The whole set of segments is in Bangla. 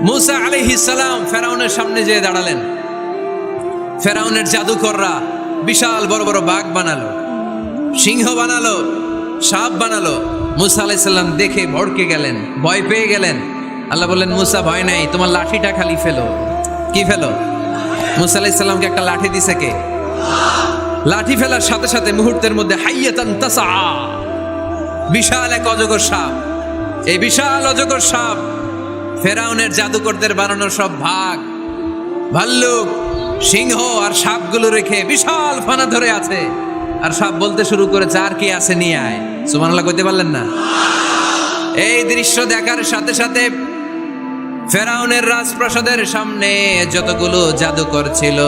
মুসা আলাইহিস সালাম ফেরাউনের সামনে যেয়ে দাঁড়ালেন। ফেরাউনের জাদুকররা বিশাল বড় বড় বাঘ বানালো, সিংহ বানালো, সাপ বানালো। মুসা আলাইহিস সালাম দেখে ভড়কে গেলেন, ভয় পেয়ে গেলেন। আল্লাহ বললেন, মুসা ভয় নাই, তোমার লাঠিটা খালি ফেলো। কি ফেলো? মুসা আলাইহিস সালামকে একটা লাঠি দিছে কে? লাঠি ফেলার সাথে সাথে মুহূর্তের মধ্যে হাইয়াতান তাসআ, বিশাল এক অজগর সাপ। এই বিশাল অজগর সাপ ফেরাউনের জাদুকরদের বানানো সব ভাগ, ভাল্লুক, সিংহ আর সাপগুলো রেখে বিশাল ফানা ধরে আছে। আর সাপ বলতে শুরু করেছে, আর কি আছে নিয়ে আয়। সুবহানাল্লাহ কইতে পারলেন না? এই দৃশ্য দেখার সাথে সাথে ফেরাউনের রাজপ্রাসাদের সামনে যতগুলো জাদুকর ছিল,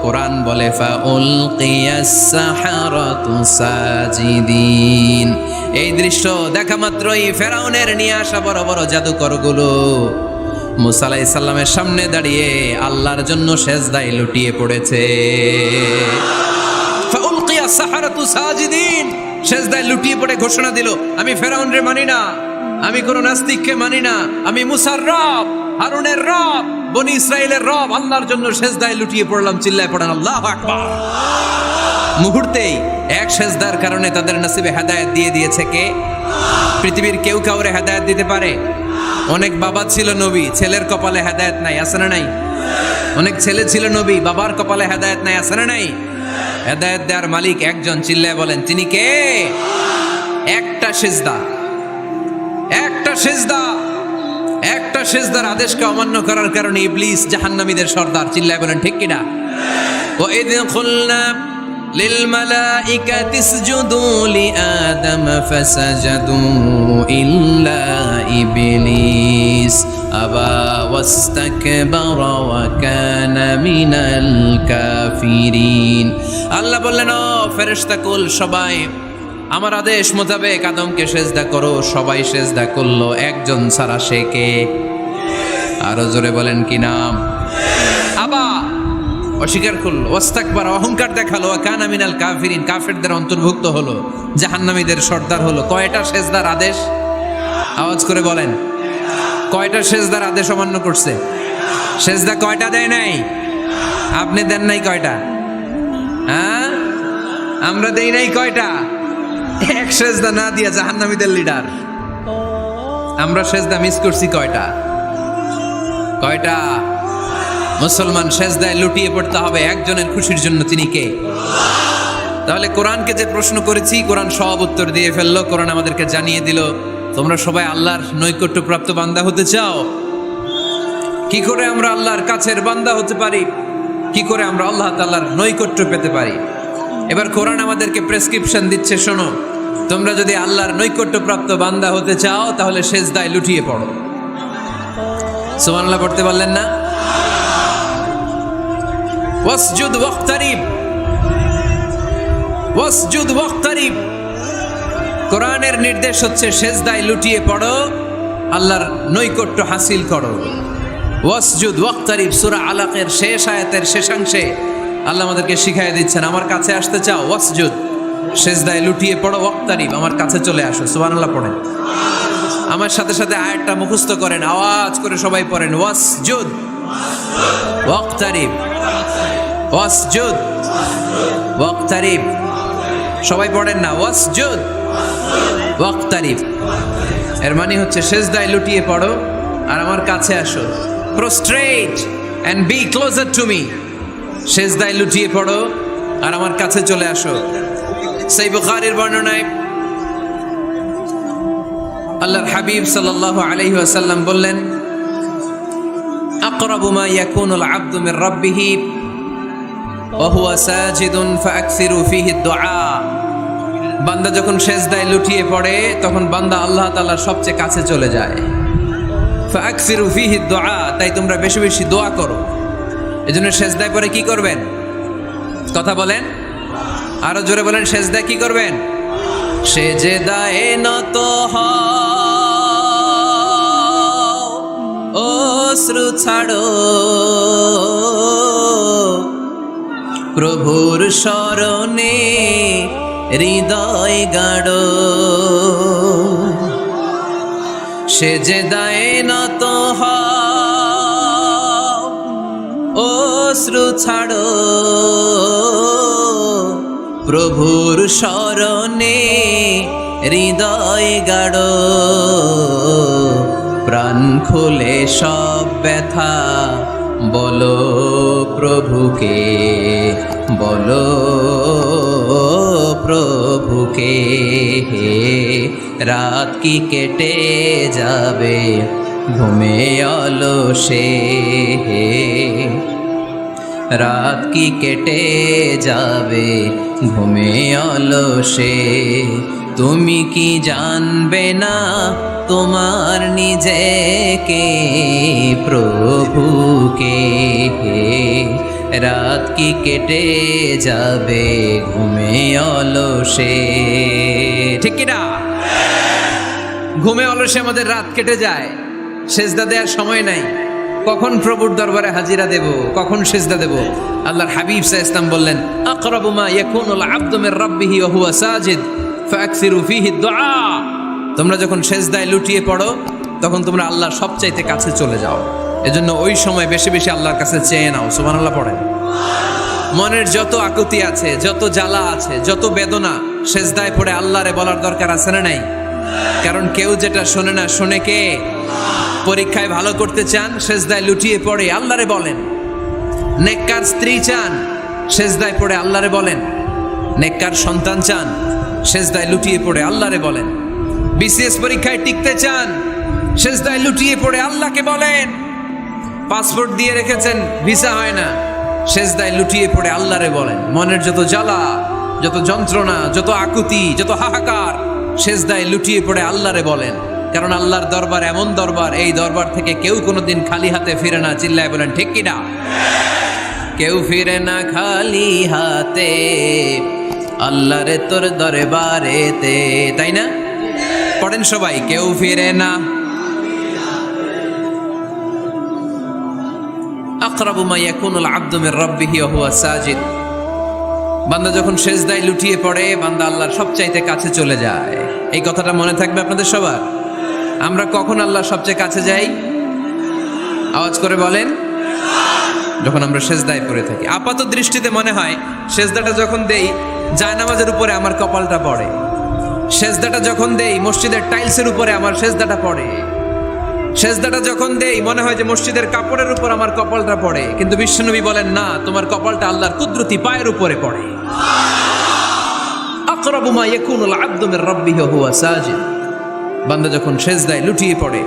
কোরআন বলে ফাউলকিয়াস সাহারাতু সাজিদিন। এই দৃশ্য দেখা মাত্রই ফেরাউনের নিয়ে আসা বড় বড় জাদুকরগুলো মুসা আলাইহিস সালামের সামনে দাঁড়িয়ে আল্লাহর জন্য সেজদায় লুটিয়ে পড়েছে। ফাউলকিয়াস সাহারাতু সাজিদিন, সেজদায় লুটিয়ে পড়ে ঘোষণা দিল, আমি ফেরাউনরে মানি না, আমি কোন নাস্তিককে মানি না, আমি মুসার রব, হারুনের রব, বনি ইসরাইলের রব, আল্লাহর জন্য সেজদায় লুটিয়ে পড়লাম। চিল্লায় পড়েন আল্লাহু আকবার। মুহূর্তেই এক সেজদার কারণে তাদের নসিবে হেদায়েত দিয়ে দিয়েছে কে? পৃথিবীর কেউ কাউরে হেদায়েত দিতে পারে? অনেক বাবা ছিল নবী, ছেলের কপালে হেদায়েত নাই, আছে না নাই? অনেক ছেলে ছিল নবী, বাবার কপালে হেদায়েত নাই, আছে না নাই? হেদায়েত দেওয়ার মালিক একজন, চিল্লায় বলেন তিনি কে? একটা সেজদা, একটা সেজদা, একটা সেজদার আদেশকে অমান্য করার কারণে ইবলিস জাহান্নামীদের সর্দার। চিল্লায় বলেন ঠিক কিনা? ওয়াইদ কুলনা লিল মালাইকাতি ইসজুদু লিআদম ফাসাজাদু ইল্লা ইবলিস আবা ওয়াস্তাকবারা ওয়া কানা মিনাল কাফিরিন। আল্লাহ বললেন, ও ফেরেশতাকুল সবাই আমার আদেশ মোতাবেক আদমকে সেজদা করো। সবাই সেজদা করলো, একজন ছাড়া, সে কে? আরো জোরে বলেন কি নাম? আবা, অস্বীকার করলো, ওয়াস্তাকবার, অহংকার দেখালো, ওয়া কানা মিনাল কাফিরিন, কাফেরদের অন্তর্ভুক্ত হলো, জাহান্নামীদের সর্দার হলো। কয়টা সেজদার আদেশ? আওয়াজ করে বলেন, কয়টা সেজদার আদেশ অমান্য করছে? সেজদা কয়টা দেয় নাই? আপনি দেন নাই কয়টা? হ্যাঁ, আমরা দেই নাই কয়টা? এক সেজদা না দিয়া জাহান্নামীদের লিডার। আমরা সেজদা মিস করছি কয়টা? কয়টা? মুসলমান সেজদায় লুটিয়ে পড়তে হবে একজনের খুশির জন্য, তিনি কে? তাহলে কোরআনকে যে প্রশ্ন করেছি, কোরআন সব উত্তর দিয়ে ফেললো। কোরআন আমাদেরকে জানিয়ে দিল, তোমরা সবাই আল্লাহর নৈকট্যপ্রাপ্ত বান্দা হতে চাও? কি করে আমরা আল্লাহর কাছের বান্দা হতে পারি? কি করে আমরা আল্লাহ তাআলার নৈকট্য পেতে পারি? এবার কোরআন আমাদেরকে প্রেসক্রিপশন দিচ্ছে, শোনো, তোমরা যদি আল্লাহর নৈকট্যপ্রাপ্ত বান্দা হতে চাও তাহলে সেজদায় লুটিয়ে পড়ো। সুবহানাল্লাহ পড়তে পারলেন না? ওয়াসজুদ ওয়াক্তারিব, ওয়াসজুদ ওয়াক্তারিব। কোরআনের নির্দেশ হচ্ছে সেজদায় লুটিয়ে পড়ো, আল্লাহর নৈকট্য হাসিল করো। ওয়াসজুদ ওয়াক্তারিব, সূরা আলাকের শেষ আয়াতের শেষাংশে আল্লাহ আমাদেরকে শিখাইয়া দিচ্ছেন, আমার কাছে আসতে চাও, ওয়াসজুদ, সেজদায় লুটিয়ে পড়ো, ওয়াক্তারিব, আমার কাছে চলে আসো। সুবহানাল্লাহ পড়েন, আমার সাথে সাথে আয়াতটা মুখস্থ করেন, আওয়াজ করে সবাই পড়েন, ওয়াসজুদ ওয়াক্তারিব, ওয়াসজুদ ওয়াক্তারিব। সবাই পড়েন না, ওয়াসজুদ ওয়াক্তারিব। এর মানে হচ্ছে সেজদায় লুটিয়ে পড়ো আর আমার কাছে আসো। Prostrate and be closer to me. সেজদায় লুটিয়ে পড়ো আর আমার কাছে চলে আসো। সহিহ বুখারীর বর্ণনায় আল্লাহর হাবিব সাল্লাল্লাহু আলাইহি ওয়াসাল্লাম বললেন, আকরাবু মা ইয়াকুনুল আবদু মির রাব্বিহি ওয়া হুয়া সাজিদুন ফাআকসিরু ফীহি দুআ। বান্দা যখন সেজদায় লুটিয়ে পড়ে তখন বান্দা আল্লাহ তাআলার সবচেয়ে কাছে চলে যায়। ফাআকসিরু ফীহি দুআ, তাই তোমরা বেশি বেশি দোয়া করো। এজন্য সেজদায় পড়ে কি করবেন? কথা বলেন, আরো জোরে বলেন, সেজদায় কি করবেন? সেজদায়ে নত হও, অশ্রু ছাড়ো, প্রভুর শরণে হৃদয় গাড়ো। সেজদায়ে নত হও, অশ্রু ছাড়ো, প্রভুর শরণে হৃদয় গাড়ো, প্রাণ খুলে সব ব্যথা বলো প্রভুকে, বলো প্রভুকে। রাত কি কেটে যাবে ঘুমে অলসে, রাত কি কেটে যাবে ঘুমে অলসে। তুমি কি জানবে না তোমার নিজেকে, প্রভুকে। রাত কি কেটে যাবে ঘুমে অলসে, ঠিক কি না? ঘুমে অলসে আমাদের রাত কেটে যায়, সেজদা দেওয়ার সময় নাই। কখন প্রভুর দরবারে হাজিরা দেব, কখন সেজদা দেব? আল্লাহর হাবিব সাল্লাল্লাহু আলাইহি ওয়াসাল্লাম বললেন, আকরাবু মা ইয়াকুনুল আবদু মির রাব্বিহি ওয়া হুয়া সাজিদ ফাকসিরু ফীহি দুআ। তোমরা যখন সেজদায় লুটিয়ে পড়ো তখন তোমরা আল্লাহর সবচাইতে কাছে চলে যাও। এজন্য ওই সময় বেশি বেশি আল্লাহর কাছে চেয়ে নাও। সুবহানাল্লাহ পড়েন। মনের যত আকুতি আছে, যত জ্বালা আছে, যত বেদনা, সেজদায় পড়ে আল্লাহরে বলার দরকার আছে না নাই? কারণ কেউ যেটা শোনে না, শোনে কে? পরীক্ষায় ভালো করতে চান, সেজদায় লুটিয়ে পড়ে আল্লাহরে বলেন। নেককার স্ত্রী চান, সেজদায় পড়ে আল্লাহরে বলেন। নেককার সন্তান চান, সেজদায় লুটিয়ে পড়ে আল্লাহরে বলেন। বিসিএস পরীক্ষায় টিকতে চান, সেজদায় লুটিয়ে পড়ে আল্লাহকে বলেন। পাসপোর্ট দিয়ে রেখেছেন, ভিসা হয় না, সেজদায় লুটিয়ে পড়ে আল্লাহরে বলেন। মনের যত জ্বালা, যত যন্ত্রণা, যত আকুতি, যত হাহাকার, সেজদায় লুটিয়ে পড়ে আল্লাহরে বলেন। কারণ আল্লাহর দরবার এমন দরবার, এই দরবার থেকে কেউ কোনোদিন খালি হাতে ফিরে না। চিল্লায় বলেন ঠিক কি না? কেউ ফিরে না খালি হাতে আল্লাহরে তোর দরবারেতে, তাই না? পড়েন সবাই, কেউ ফিরে না। আকরাবু মা ইয়াকুনুল আবদু মির রাব্বিহি ওয়া হুয়া সাজিদ। বান্দা যখন সেজদায় লুটিয়ে পড়ে, বান্দা আল্লাহর সবচাইতে কাছে চলে যায়। এই কথাটা মনে থাকবে আপনাদের সবার। আমরা কখন আল্লাহর সবচেয়ে কাছে যাই? আওয়াজ করে বলেন, যখন আমরা সেজদায় পড়ে থাকি। আপাত দৃষ্টিতে মনে হয় সেজদাটা যখন দেই জায়নামাজের উপরে আমার কপালটা পড়ে, সেজদাটা যখন দেই মসজিদের টাইলসের উপরে আমার সেজদাটা পড়ে, সেজদাটা যখন দেই মনে হয় যে মসজিদের কাপড়ের উপর আমার কপালটা পড়ে। কিন্তু বিশ্বনবী বলেন না, তোমার কপালটা আল্লাহর কুদরতি পায়ের উপরে পড়ে। আকরাবু মা ইয়াকুনুল আবদু মির রাব্বিহি ওয়া হুয়া সাজিদ। বান্দা যখন সেজদায় লুটিয়ে পড়ে,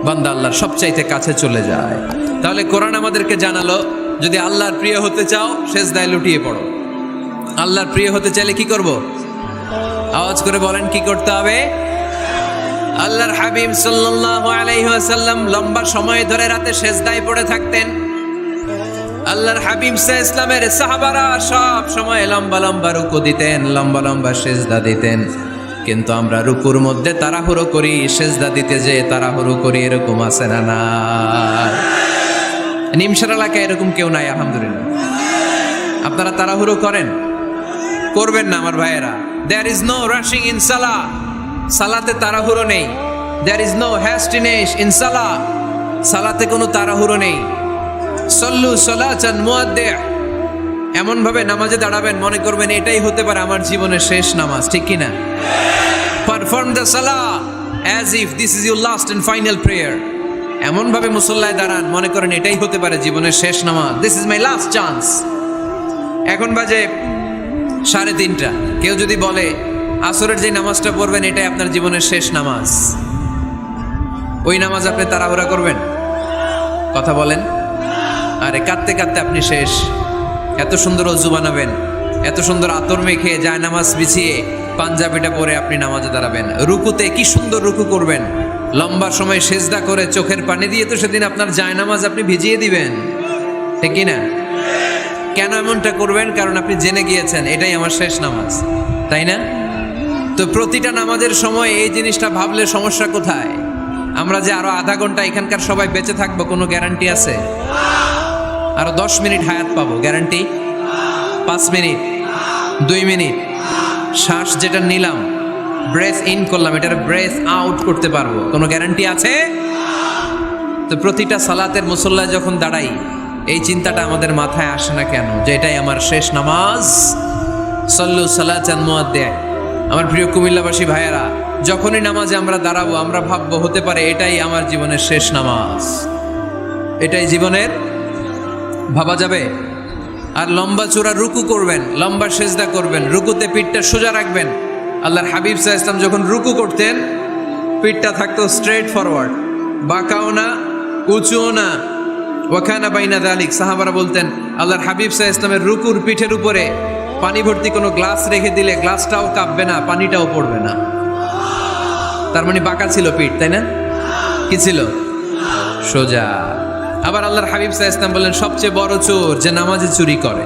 বান্দা আল্লাহর সবচাইতে কাছে চলে যায়। তাহলে কোরআন আমাদেরকে জানালো, যদি আল্লাহর প্রিয় হতে চাও সেজদায় লুটিয়ে পড়ো। আল্লাহর প্রিয় হতে চাইলে কি করব? আওয়াজ করে বলেন, কি করতে হবে? আল্লাহর হাবিব সাল্লাল্লাহু আলাইহি ওয়াসাল্লাম লম্বা সময় ধরে রাতে সেজদায় পড়ে থাকতেন। আল্লাহর হাবিব সাল্লাল্লাহু আলাইহি ওয়াসাল্লামের সাহাবারা সব সময় লম্বা লম্বা রুকু দিতেন, লম্বা লম্বা সেজদা দিতেন। কিন্তু আমরা রুকুর মধ্যে তাড়াহুড়ো করি, সেজদা দিতে যে তাড়াহুড়ো করি, এরকম আছে না? না, নিমসার এলাকায় এরকম কেউ নাই আলহামদুলিল্লাহ। আপনারা তাড়াহুড়ো করেন? করবেন না আমার ভাইয়েরা। There is no rushing in সালাহ। সালাতে তাড়াহুড়ো নেই। There is no hastiness in সালাহ। সালাতে কোনো তাড়াহুড়ো নেই। সল্লু সালাতান মুআদ্দিআ। এমন ভাবে নামাজে দাঁড়াবেন মনে করবেন এটাই হতে পারে আমার জীবনের শেষ নামাজ, ঠিক কি না? পারফর্ম দ্য সালাহ as if this is your last and final prayer. এমন ভাবে মুসল্লায় দাঁড়ান মনে করেন এটাই হতে পারে জীবনের শেষ নামাজ। This is my last chance. এখন বাজে 3:30। কেউ যদি বলে আসরের যে নামাজটা পড়বেন এটাই আপনার জীবনের শেষ নামাজ, ওই নামাজ আপনি তাড়াহুড়া করবেন? কথা বলেন। আরে কাঁদতে কাঁদতে আপনি শেষ। এত সুন্দর ওযু বানাবেন, এত সুন্দর আতর মেখে যায় নামাজ বিছিয়ে পাঞ্জাবিটা পরে আপনি নামাজে দাঁড়াবেন। রুকুতে কি সুন্দর রুকু করবেন, লম্বা সময় সেজদা করে চোখের পানি দিয়ে তো সেদিন আপনার যায় নামাজ আপনি ভিজিয়ে দিবেন, ঠিক কি না? কেন এমনটা করবেন? কারণ আপনি জেনে গিয়েছেন এটাই আমার শেষ নামাজ, তাই না? তো প্রতিটা নামাজের সময় এই জিনিসটা ভাবলে সমস্যা কোথায়? আমরা যে আরো আধা ঘন্টা এখানকার সবাই বেঁচে থাকবো কোনো গ্যারান্টি আছে? আরো 10 মিনিট হায়াত পাবো, গ্যারান্টি? 5 মিনিট, 2 মিনিট, শ্বাস যেটা নিলাম, ব্রেথ ইন করলাম, এটার ব্রেথ আউট করতে পারবো, কোনো গ্যারান্টি আছে? তো প্রতিটা সালাতের মুসল্লায় যখন দাঁড়াই এই চিন্তাটা আমাদের মাথায় আসে না কেন যে এটাই আমার শেষ নামাজ? সল্লু সালাতান মুআদ্দিন। আমার প্রিয় কুমিল্লাবাসী ভাইয়েরা, যখনই নামাজে আমরা দাঁড়াবো আমরা ভাববো হতে পারে এটাই আমার জীবনের শেষ নামাজ, এটাই জীবনের, ভাবা যাবে? আর লম্বা চূড়া রুকু করবেন, লম্বা সেজদা করবেন, রুকুতে পিঠটা সোজা রাখবেন। আল্লাহর হাবিব সাল্লাল্লাহু আলাইহি ওয়াসাল্লাম যখন রুকু করতেন পিঠটা থাকতো স্ট্রেট ফরওয়ার্ড, বাঁকাও না উঁচুও না। ওয়াকানা বাইনা যালিক। সাহাবারা বলতেন আল্লাহর হাবিব সাল্লাল্লাহু আলাইহি ওয়াসাল্লামের রুকুর পিঠের উপরে পানি ভর্তি কোনো গ্লাস রেখে দিলে গ্লাসটাও কাঁপবে না, পানিটাও পড়বে না। তার মানে বাঁকা ছিল পিঠ, তাই না? কি ছিল? সোজা। আবার আল্লাহর হাবিব সাল্লাল্লাহু আলাইহি ওয়াসাল্লাম বললেন সবচেয়ে বড় চোর যে নামাজে চুরি করে।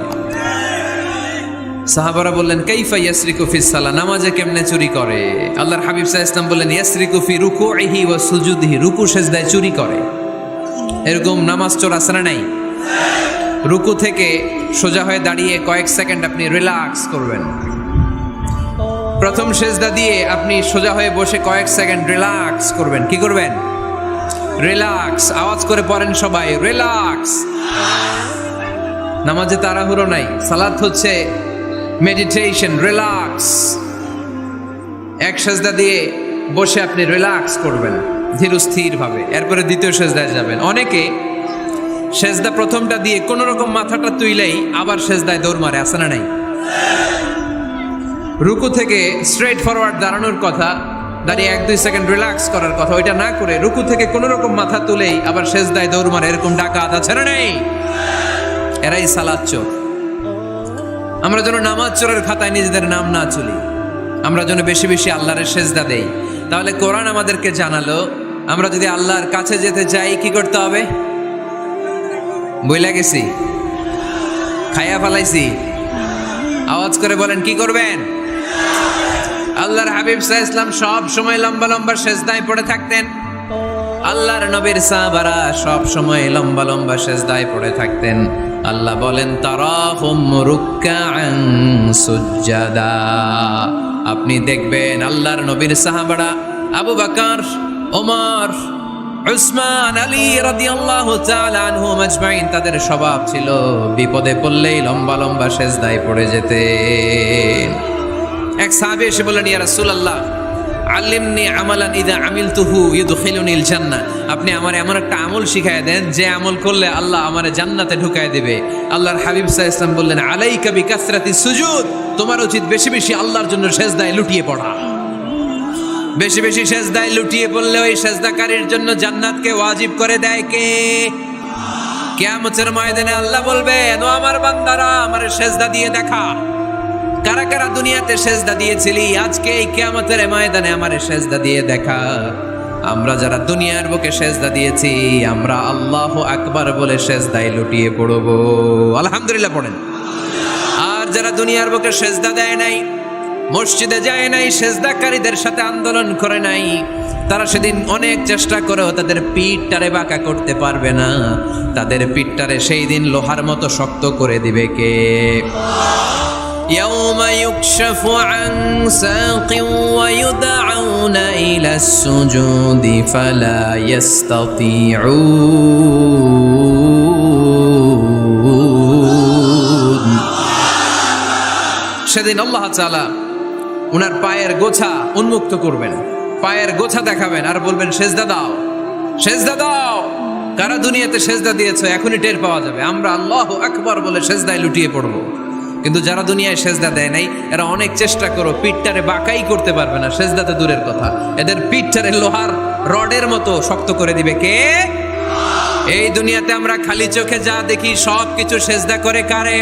সাহাবারা বললেন কাইফা ইয়াসরিকু ফিস সালাহ, নামাজে কেমনে চুরি করে? আল্লাহর হাবিব সাল্লাল্লাহু আলাইহি ওয়াসাল্লাম বললেন ইয়াসরিকু ফি রুকুইহি ওয়া সুজুদিহি, রুকু সেজদায় চুরি করে। এরকম নামাজ চোর আছে না নাই? রুকু থেকে সোজা হয়ে দাঁড়িয়ে কয়েক সেকেন্ড আপনি রিল্যাক্স করবেন। প্রথম সেজদা দিয়ে আপনি সোজা হয়ে বসে কয়েক সেকেন্ড রিল্যাক্স করবেন। কি করবেন? রিল্যাক্স। আওয়াজ করে পড়েন সবাই, রিল্যাক্স। নামাজে তাড়াহুড়ো নাই, সালাত হচ্ছে মেডিটেশন, রিল্যাক্স। এক সেজদা দিয়ে বসে আপনি রিল্যাক্স করবেন ধীরস্থির ভাবে, এরপরে দ্বিতীয় সেজদায় যাবেন। অনেকে সেজদা প্রথমটা দিয়ে কোন রকম মাথাটা তুইলেই আবার সেজদায় দৌড় মারে, আছে না নাই? রুকু থেকে স্ট্রেট ফরওয়ার্ড দাঁড়ানোর কথা, দাঁড়িয়ে 1-2 সেকেন্ড রিল্যাক্স করার কথা, ওইটা না করে রুকু থেকে কোন রকম মাথা তুলেই আবার সেজদায় দৌড় মারে, এরকম ডাকাত আছে না নাই? এরাই সালাত চোর। আমরা যেন নামাজ চোরের খাতায় নিজেদের নাম না চলি, আমরা যেন বেশি বেশি আল্লাহর সেজদা দেই। তাহলে কোরআন আমাদেরকে জানালো আমরা যদি আল্লাহর কাছে যেতে চাই কি করতে হবে? বইলা গেছি, খাইয়া ফেলাইছি? আওয়াজ করে বলেন কি করবেন? আল্লাহর হাবিব সাল্লাল্লাহু আলাইহি ওয়াসাল্লাম সব সময় লম্বা লম্বা সেজদায় পড়ে থাকতেন। আল্লাহর নবীর সাহাবারা সব সময় লম্বা লম্বা সেজদায় পড়ে থাকতেন। আল্লাহ বলেন তারাহুম রুকআন সুজদা। আপনি দেখবেন আল্লাহর নবীর সাহাবারা আবু বকর, ওমর, উসমান, আলী রাদিয়াল্লাহু তাআলা আনহুম আজমাইন, তাদের স্বভাব ছিল বিপদে পড়লেই লম্বা লম্বা সেজদায় পড়ে যেতেন। এক সাহাবী এসে বললেন ইয়া রাসূলুল্লাহ আল্লিমনি আমালান ইযা আমিলতুহু ইউদখিলুনিল জান্নাহ, আপনি আমারে এমন একটা আমল শিখায় দেন যে আমল করলে আল্লাহ আমারে জান্নাতে ঢুকায় দিবে। আল্লাহর হাবিব সাল্লাল্লাহু আলাইহি ওয়াসাল্লাম বললেন আলাইকা বিকাসরাতিস সুজুদ, তোমার উচিত বেশি বেশি আল্লাহর জন্য সেজদায় লুটিয়ে পড়া। বেশি বেশি সেজদায় লুটিয়ে পড়লে ওই সেজদাকারীর জন্য জান্নাতকে ওয়াজিব করে দেয় কে? কিয়ামতের ময়দানে আল্লাহ বলবেন ও আমার বান্দারা আমারে সেজদা দিয়ে দেখা, কারা কারা দুনিয়াতে সেজদা দিয়েছিলি, আজকে এই কিয়ামতের ময়দানে আমারে সেজদা দিয়ে দেখা। আমরা যারা দুনিয়ার বুকে সেজদা দিয়েছি আমরা আল্লাহু আকবার বলে সেজদায় লুটিয়ে পড়ব, আলহামদুলিল্লাহ পড়েন। আর যারা দুনিয়ার বুকে সেজদা দেয় নাই, মসজিদে যায় নাই, সেজদাকারীদের সাথে আন্দোলন করে নাই, তারা সেদিন অনেক চেষ্টা করেও তাদের পিঠটারে বাঁকা করতে পারবে না। তাদের পিঠটারে সেই দিন লোহার মতো শক্ত করে দিবে কে? يوم يكشف عن ساق ويدعون إلى السجود فلا يستطيعون। সেদিন আল্লাহ তাআলা উনার পায়ের গোছা উন্মুক্ত করবেন, পায়ের গোছা দেখাবেন আর বলবেন সেজদা দাও, সেজদা দাও। কারা দুনিয়াতে সেজদা দিয়েছো এখনই টের পাওয়া যাবে। আমরা আল্লাহু আকবার বলে সেজদায় লুটিয়ে পড়বো, কিন্তু যারা দুনিয়ায় সেজদা দেয় নাই এরা অনেক চেষ্টা করো পিঠটারে বাঁকাই করতে পারবে না, সেজদাতে দূরের কথা, এদের পিঠটারে লোহার রডের মতো শক্ত করে দিবে কে? এই দুনিয়াতে আমরা খালি চোখে যা দেখি সব কিছু সেজদা করে কারে?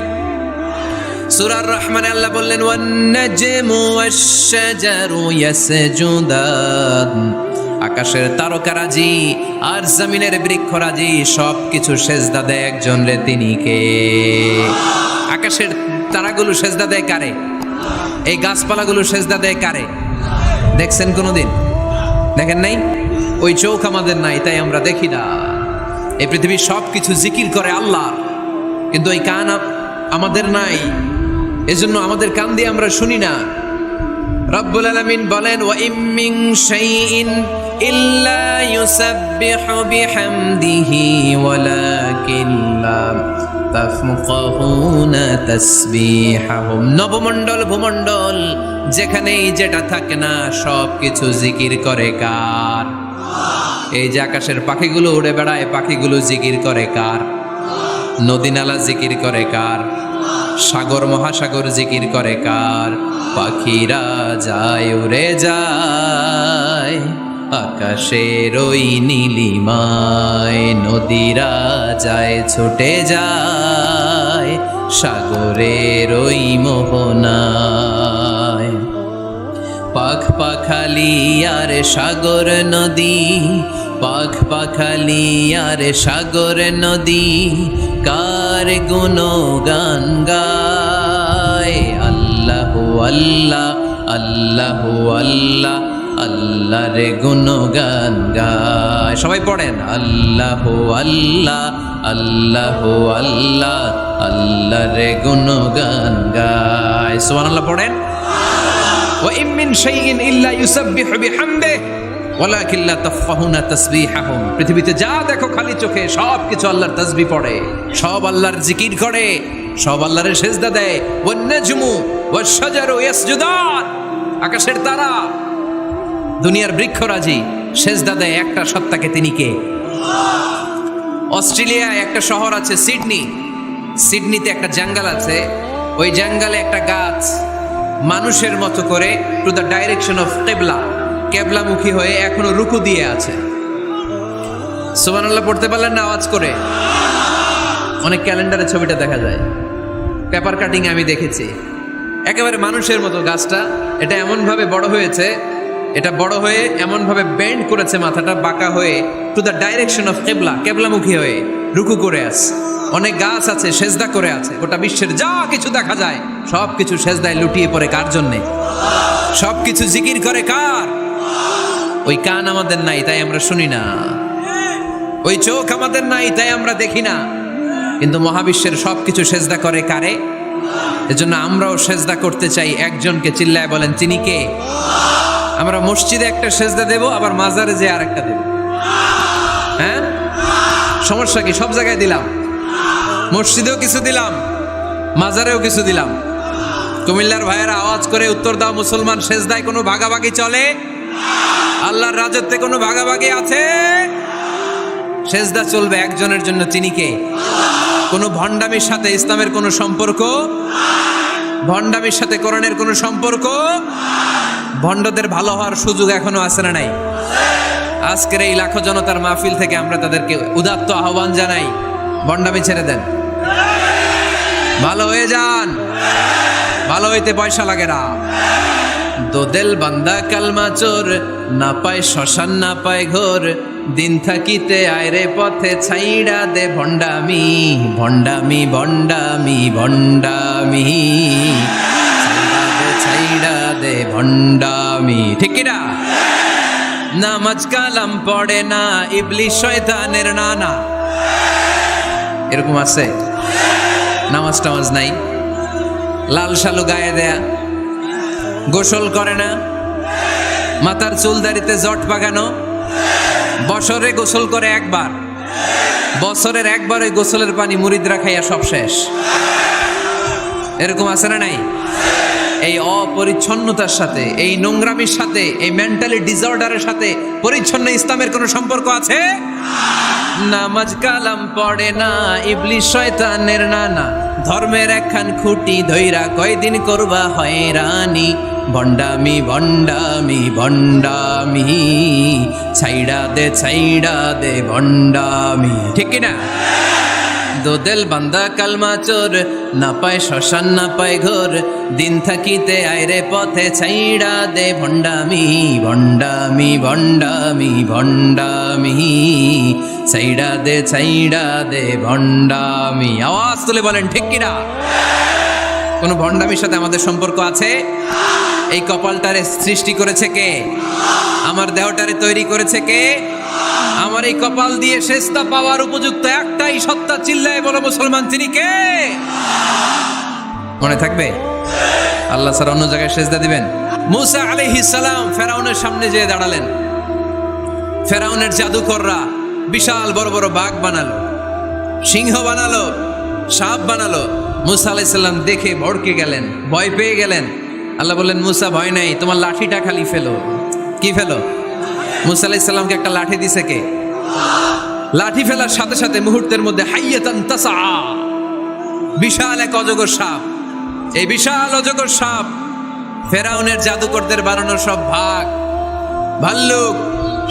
সূরা আর-রহমানে আল্লাহ বললেন ওয়ান নাজমু ওয়াশ-শাজারু ইয়াসজুদান, আকাশের তারকারাজি আর জমিনের বৃক্ষরাজি সব কিছু সেজদা দেয় একজন রে, তিনি কে? আকাশের তারাগুলো সেজদা দেয় কারে? এই গাছপালাগুলো সেজদা দেয় কারে? দেখছেন কোনোদিন? দেখেন নাই? ওই চোখ আমাদের নাই তাই আমরা দেখি না। এই পৃথিবীর সব কিছু জিকির করে আল্লাহ, কিন্তু এই কান আমাদের নাই, এজন্য আমাদের কান দিয়ে আমরা শুনি না। রব্বুল আলামিন বলেন ওয়া ইম মিন শাইইন ইল্লা ইউসাব্বিহু বিহামদিহি ওয়ালাকিন লা তাফকাহুনা তাসবিহাহুম। নবমণ্ডল ভূমণ্ডল যেখানেই যেটা থাকে না সব কিছু জিকির করে কার? এই যে আকাশের পাখিগুলো উড়ে বেড়ায়, পাখিগুলো জিকির করে কার? নদী নালা জিকির করে কার? সাগর মহাসাগর জিকির করে কার? পাখিরা যায় উড়ে যায় আকাশের ওই নীলিমায়, নদীরা যায় ছুটে যায় সাগরের ওই মোহনায়। পাখ পাখালি আর সাগর নদী, পাখ পাখালি আর সাগর নদী কার গুণগান গায়? আল্লাহু আল্লাহ আল্লাহু আল্লাহ আল্লাহর গুণগান গায়। সবাই পড়েন আল্লাহু আল্লাহ আল্লাহু আল্লাহ আল্লাহর গুণগান গায়। সুবহানাল্লাহ পড়েন। ওয়া ইম মিন শাইইন ইল্লা ইউসাব্বিহু বিহামদিহি ওয়ালাকিন লা তাফকাহুনা তাসবিহাহুম। পৃথিবীতে যা দেখো খালি চোখে সব কিছু আল্লাহর তাসবিহ পড়ে, সব আল্লাহর জিকির করে, সব আল্লাহর সিজদা দেয়। One নাজমু wash শাজারু ইয়াসজুদান। আকাশের তারা, দুনিয়ার বৃক্ষরাজি সিজদা দেয় একটা সত্তাকে। তিনি কে? অস্ট্রেলিয়ায় একটা শহর আছে সিডনি, সিডনিতে একটা জঙ্গল আছে। ওই জঙ্গলে একটা গাছ মানুষের মতো করে টু দ্য ডাইরেকশন অফ কিবলা, কেবলামুখী হয়ে এখনো রুকু দিয়ে আছে। সুবহানাল্লাহ পড়তে পারলেন না আওয়াজ করে? অনেক ক্যালেন্ডারে ছবিটা দেখা যায়, পেপার কাটিং আমি দেখেছি। একেবারে মানুষের মতো গাছটা। এটা এমনভাবে বড় হয়েছে, এটা বড় হয়ে এমনভাবে বেন্ড করেছে, মাথাটা বাঁকা হয়ে টু দ্য ডাইরেকশন অফ কিবলা, কেবলামুখী হয়ে রুকু করে আছে। অনেক গাছ আছে সেজদা করে আছে। গোটা বিশ্বের যা কিছু দেখা যায় সব কিছু সেজদায় লুটিয়ে পড়ে কার জন্যে? সব কিছু জিকির করে কার? ওই কান আমাদের নাই তাই আমরা শুনি না, ওই চোখ আমাদের নাই তাই আমরা দেখি না, কিন্তু মহাবিশ্বের সব কিছু সেজদা করে কারে? এজন্য আমরাও সেজদা করতে চাই একজনকে। চিল্লায় বলেন তিনি কে? আমরা মসজিদে একটা সেজদা দেব, আবার মাজারে যে আরেকটা দেব। হ্যাঁ, সমস্যা কি? সব জায়গায় দিলাম, মসজিদেও কিছু দিলাম, মাজারেও কিছু দিলাম। কুমিল্লার ভাইয়েরা আওয়াজ করে উত্তর দাও, মুসলমান সেজদায় কোনো ভাগাভাগি চলে? আল্লাহর রাজত্বে কোনো ভাগাভাগি আছে? সেজদা চলবে একজনের জন্য। তিনি কে? কোনো ভণ্ডামির সাথে ইসলামের কোনো সম্পর্ক, ভণ্ডামির সাথে কোরআনের কোনো সম্পর্ক। ভণ্ডদের ভালো হওয়ার সুযোগ এখনো আছে না নাই? আজকের এই লাখো জনতার মাহফিল থেকে আমরা তাদেরকে উদাত্ত আহ্বান জানাই, ভণ্ডামি ছেড়ে দেন, ভালো হয়ে যান। ভালো হইতে পয়সা লাগে না। দোদেল বান্দা কালমা চোর, না পায় শ্মশান না পায় ঘোর, দিন থাকিতে আয়রে পথে ছাইড়া দে ভণ্ডামি, ভণ্ডামি ভণ্ডামি ভণ্ডামি, ছাইড়া দে ভণ্ডামি। ঠিক কিনা? নামাজ কালাম পড়ে না, ইবলিশ শয়তানের নানা। এরকম আছে? নামাজ টামাজ নাই, লাল শালু গায়ে দেয়া, গোসল করে না, মাথার চুল দাড়িতে জট বাগানো, বছরে গোসল করে একবার, বছরের একবার ওই গোসলের পানি মুরিদরা খাইয়া সব শেষ। এরকম আছে না নাই? এই অপরিচ্ছন্নতার সাথে, এই নোংরামির সাথে, এই মেন্টালি ডিসঅর্ডারের সাথে পরিচ্ছন্ন ইসলামের কোনো সম্পর্ক আছে? নামাজ কালাম পড়ে না, ইবলিশ শয়তানের নানা, ধর্মের একখান খুঁটি ধইরা কয়দিন করবা হয়রানি, ভণ্ডামি ভণ্ডামি ভণ্ডামি, ছাইড়া দে ভণ্ডামি। ঠিক কিনা? দোদেল বান্দা কালমা চোর, না পায় শ্মশান না পায় ঘোর, দিন থাকিতে আয়রে পথে ছাইড়া দে ভণ্ডামি, ভণ্ডামি ভণ্ডামি ভণ্ডামি, ছাইড়া দে ভণ্ডামি। আওয়াজ তুলে বলেন ঠিক কিনা? কোন ভণ্ডামির সাথে আমাদের সম্পর্ক আছে? এই কপালটারে সৃষ্টি করেছে কে? আমার দেহটারে তৈরি করেছে কে? আমার এই কপাল দিয়ে সেজদা পাওয়ার উপযুক্ত একটাই সত্তা। চিল্লায় বলো মুসলমান, তিনি কে? মনে থাকবে? আল্লাহ ছাড়া অন্য জায়গায় সেজদা দিবেন? মুসা আলাইহিস সালাম ফেরাউনের সামনে যেয়ে দাঁড়ালেন। ফেরাউনের জাদুকররা বিশাল বড় বড় বাঘ বানালো, সিংহ বানালো, সাপ বানালো। মুসা আলাইহিস সালাম দেখে ভড়কে গেলেন, ভয় পেয়ে গেলেন। আল্লাহ বললেন, মুসা ভয় নাই, তোমার লাঠিটা খালি ফেলো। কি ফেলো? মুসা আলাইহিস সালামকে একটা লাঠি দিছে কে? লাঠি ফেলার সাথে সাথে মুহূর্তের মধ্যে হাইয়াতান তাসআ, বিশাল এক অজগর সাপ। এই বিশাল অজগর সাপ ফেরাউনের জাদুকরদের বানানো সব ভাগ, ভাল্লুক,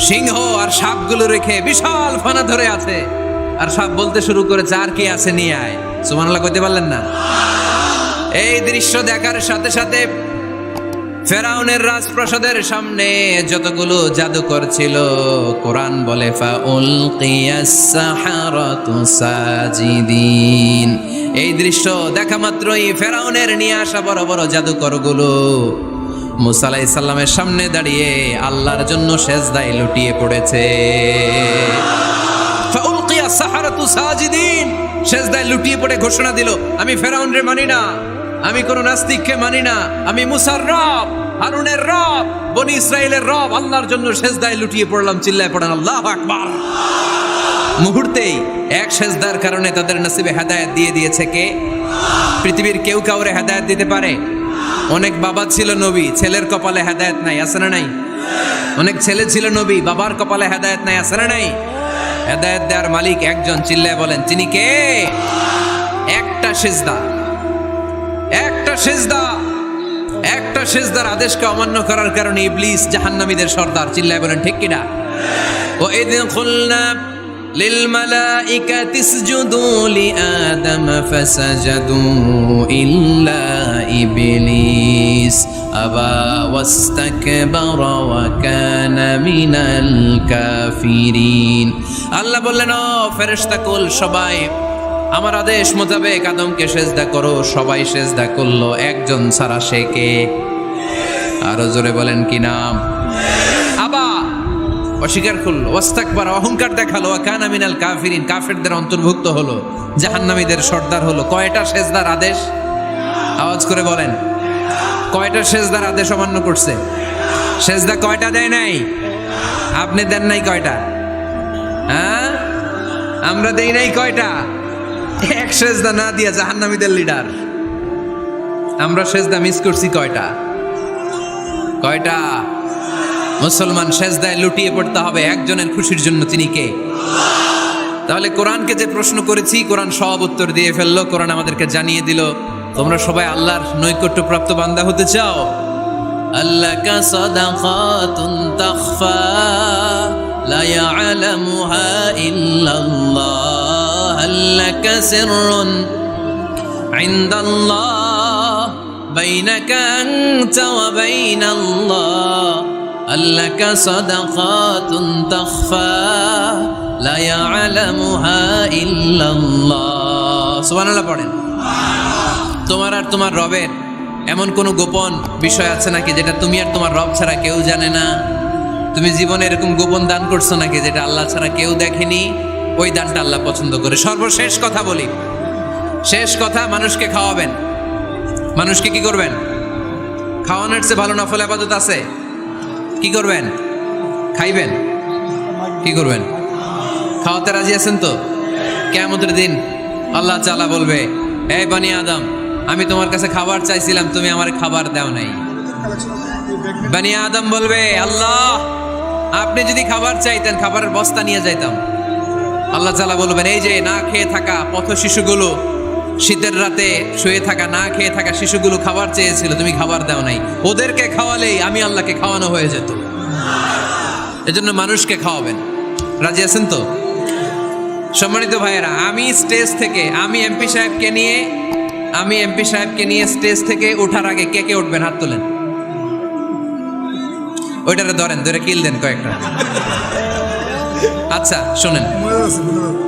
সিংহ আর সাপগুলো রেখে বিশাল ফানা ধরে আছে। আর সাপ বলতে শুরু করেছে, আর কি আছে নিয়ে আয়। সুবহানাল্লাহ কইতে পারলেন না? এই দৃশ্য দেখার সাথে সাথে ফেরাউনের রাজপ্রাসাদের সামনে যতগুলো জাদুকর ছিল, কোরআন বলে ফাউলকিয়াস সাহারাতু সাজিদিন। এই দৃশ্য দেখা মাত্রই ফেরাউনের নিয়ে আসা বড় বড় জাদুকরগুলো মুসা আলাইহিস সালামের সামনে দাঁড়িয়ে আল্লাহর জন্য সেজদায় লুটিয়ে পড়েছে। ফাউলকিয়াস সাহারাতু সাজিদিন, সেজদায় লুটিয়ে পড়ে ঘোষণা দিল, আমি ফেরাউনরে মানি না, আমি কোন নাস্তিককে মানি না, আমি মুসার রব, হারুনের রব, বনি ইসরাইলের রব, আল্লাহর জন্য সেজদায় লুটিয়ে পড়লাম। চিল্লায় পড়েন আল্লাহু আকবার। মুহূর্তেই এক সেজদার কারণে তাদের নসিবে হেদায়েত দিয়ে দিয়েছে কে? পৃথিবীর কেউ কাউরে হেদায়েত দিতে পারে? অনেক বাবা ছিল নবী, ছেলের কপালে হেদায়েত নাই, আছে না নাই? অনেক ছেলে ছিল নবী, বাবার কপালে হেদায়েত নাই, আছে না নাই? হেদায়েত দেওয়ার মালিক একজন, চিল্লায় বলেন তিনি কে? একটা সেজদা, একটা সেজদা, একটা সেজদার আদেশকে অমান্য করার কারণে ইবলিস জাহান্নামীদের সর্দার। চিল্লায় বলেন ঠিক কিনা? ও ইযিন কুলনা লিল মালাইকাতি ইসজুদু লিআদম ফাসাজাদু ইল্লা ইবলিস আবা ওয়াস্তাকবারা ওয়া কানা মিনাল কাফিরিন। আল্লাহ বললেন, ও ফেরেশতাকুল সবাই আমার আদেশ মোতাবেক আদমকে সেজদা করো। সবাই সেজদা করলো, একজন ছাড়া, সে কে? আরো জোরে বলেন কি নাম? আবা, অস্বীকার করলো, ওয়াস্তাকবার, অহংকার দেখালো, ওয়া কানা মিনাল কাফিরিন, কাফেরদের অন্তর্ভুক্ত হলো, জাহান্নামীদের সর্দার হলো। কয়টা সেজদার আদেশ? আওয়াজ করে বলেন, কয়টা সেজদার আদেশ অমান্য করছে? সেজদা কয়টা দেয় নাই? আপনি দেন নাই কয়টা? হ্যাঁ, আমরা দেই নাই কয়টা? এক সেজদা না দিয়া জাহান্নামীদের লিডার। আমরা সেজদা মিস করছি কয়টা? কয়টা? মুসলমান সেজদায় লুটিয়ে পড়তে হবে একজনের খুশির জন্য, তিনি কে? তাহলে কোরআনকে যে প্রশ্ন করেছি, কোরআন সব উত্তর দিয়ে ফেললো। কোরআন আমাদেরকে জানিয়ে দিল, তোমরা সবাই আল্লাহর নৈকট্যপ্রাপ্ত বান্দা হতে চাও? আল্লাকা সাদাকাতুন তাখফা লা ইয়ালামুহা ইল্লাল্লাহ, আল্লাকা সিররুন ইনদাল্লাহ বাইনাকা আনতা ওয়া বাইনাল্লাহ, আল্লাকা সাদাকাতুন তাখফা লা ইয়ালামুহা ইল্লাল্লাহ। সুবহানাল্লাহ পড়েন। তোমার আর তোমার রবের এমন কোন গোপন বিষয় আছে নাকি যেটা তুমি আর তোমার রব ছাড়া কেউ জানে না? তুমি জীবনে এরকম গোপন দান করছো নাকি যেটা আল্লাহ ছাড়া কেউ দেখেনি? ওই দানটা আল্লাহ পছন্দ করে। সর্বশেষ কথা বলি, শেষ কথা, মানুষকে খাওয়াবেন। মানুষকে কি করবেন? খাওয়ানোর চেয়ে ভালো নফল ইবাদত আছে? কি করবেন? খাইবেন। কি করবেন? খাওয়াতে রাজি আছেন তো? কিয়ামতের দিন আল্লাহ তাআলা বলবে, এই বনি আদম, আমি তোমার কাছে খাবার চাইছিলাম, তুমি আমার খাবার দাও নাই। বনি আদম বলবে, আল্লাহ আপনি যদি খাবার চাইতেন খাবারের বস্তা নিয়ে যাইতাম। আল্লাহ তাআলা বলবেন, এই যে না খেয়ে থাকা পথ শিশুগুলো, শীতের রাতে শুয়ে থাকা না খেয়ে থাকা শিশুগুলো খাবার চেয়েছিল, তুমি খাবার দাও নাই। ওদেরকে খাওয়ালেই আমি আল্লাহকে খাওয়ানো হয়ে যেত। এজন্য মানুষকে খাওয়াবেন। রাজি আছেন তো? সম্মানিত ভাইয়েরা, আমি স্টেজ থেকে, আমি এমপি সাহেবকে নিয়ে স্টেজ থেকে ওঠার আগে কে কে উঠবেন? হাত তোলেন। ওইটারে ধরেন, ধরে কিল দেন কয়েকটা। আচ্ছা শোনেন,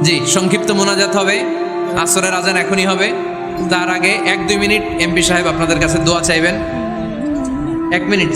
জি সংক্ষিপ্ত মোনাজাত হবে, আসরের আজান এখনই হবে। তার আগে 1-2 মিনিট এমপি সাহেব আপনাদের কাছে দোয়া চাইবেন। 1 মিনিট।